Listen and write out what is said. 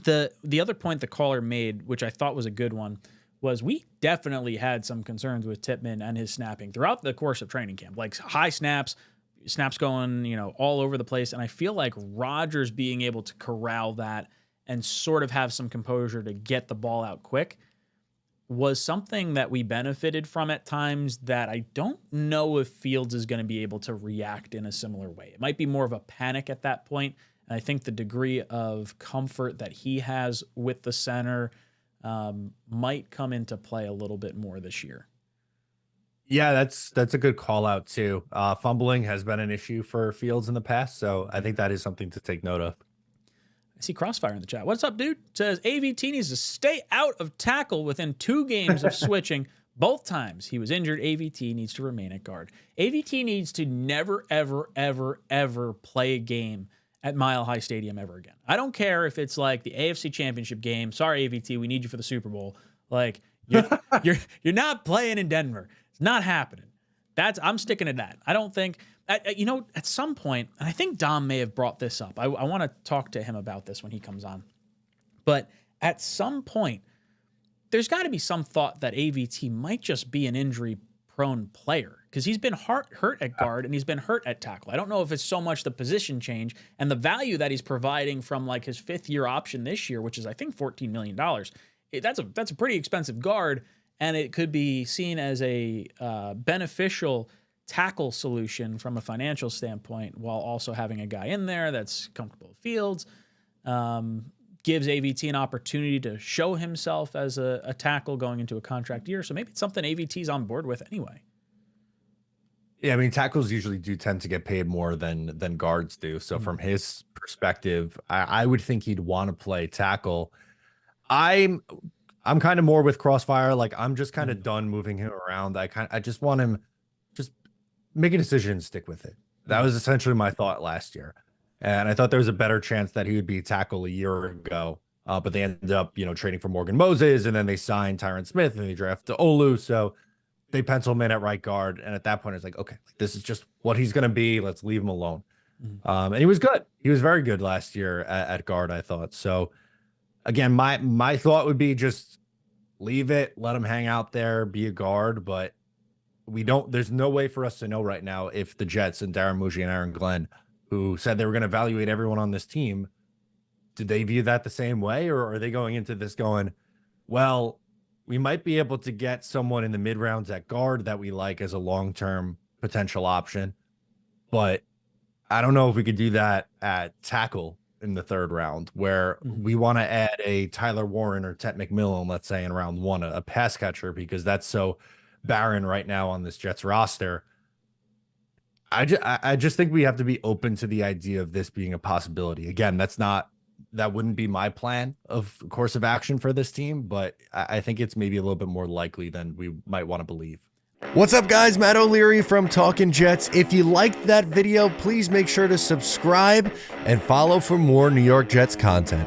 The other point the caller made, which I thought was a good one, was we definitely had some concerns with Tippmann and his snapping throughout the course of training camp, like high snaps going, all over the place. And I feel like Rodgers being able to corral that and sort of have some composure to get the ball out quick was something that we benefited from at times that I don't know if Fields is going to be able to react in a similar way. It might be more of a panic at that point. And I think the degree of comfort that he has with the center might come into play a little bit more this year. Yeah, that's a good call out too. Fumbling has been an issue for Fields in the past, so I think that is something to take note of. I see Crossfire in the chat. What's up, dude? Says AVT needs to stay out of tackle within 2 games of switching. Both times he was injured. AVT needs to remain at guard. AVT needs to never, ever, ever, ever play a game at Mile High Stadium ever again. I don't care if it's like the AFC Championship game. Sorry, AVT, we need you for the Super Bowl. Like you're not playing in Denver. It's not happening. I'm sticking to that. I don't think. At some point, and I think Dom may have brought this up. I want to talk to him about this when he comes on. But at some point, there's got to be some thought that AVT might just be an injury-prone player because he's been hurt at guard and he's been hurt at tackle. I don't know if it's so much the position change and the value that he's providing from like his 5th-year option this year, which is I think $14 million. That's a pretty expensive guard, and it could be seen as a beneficial tackle solution from a financial standpoint while also having a guy in there that's comfortable with Fields, gives AVT an opportunity to show himself as a tackle going into a contract year. So maybe it's something AVT's on board with anyway. Yeah, I mean, tackles usually do tend to get paid more than guards do. So from his perspective, I would think he'd want to play tackle. I'm kind of more with Crossfire. Like I'm just kind of done moving him around. I just want him just make a decision and stick with it. That was essentially my thought last year. And I thought there was a better chance that he would be tackle a year ago. But they ended up, trading for Morgan Moses, and then they signed Tyron Smith and they drafted Olu. So they pencil him in at right guard. And at that point, it's like, okay, this is just what he's going to be. Let's leave him alone. And he was good. He was very good last year at guard, I thought. So again, my thought would be just leave it, let him hang out there, be a guard. But there's no way for us to know right now if the Jets and Darren Muji and Aaron Glenn, who said they were going to evaluate everyone on this team, did they view that the same way? Or are they going into this going, well, we might be able to get someone in the mid rounds at guard that we like as a long-term potential option, but I don't know if we could do that at tackle in the 3rd round, where we want to add a Tyler Warren or Tet McMillan, let's say in round 1, a pass catcher, because that's so barren right now on this Jets roster. I just think we have to be open to the idea of this being a possibility. Again, that wouldn't be my plan of course of action for this team, but I think it's maybe a little bit more likely than we might want to believe. What's up, guys? Matt O'Leary from Talkin' Jets. If you liked that video, please make sure to subscribe and follow for more New York Jets content.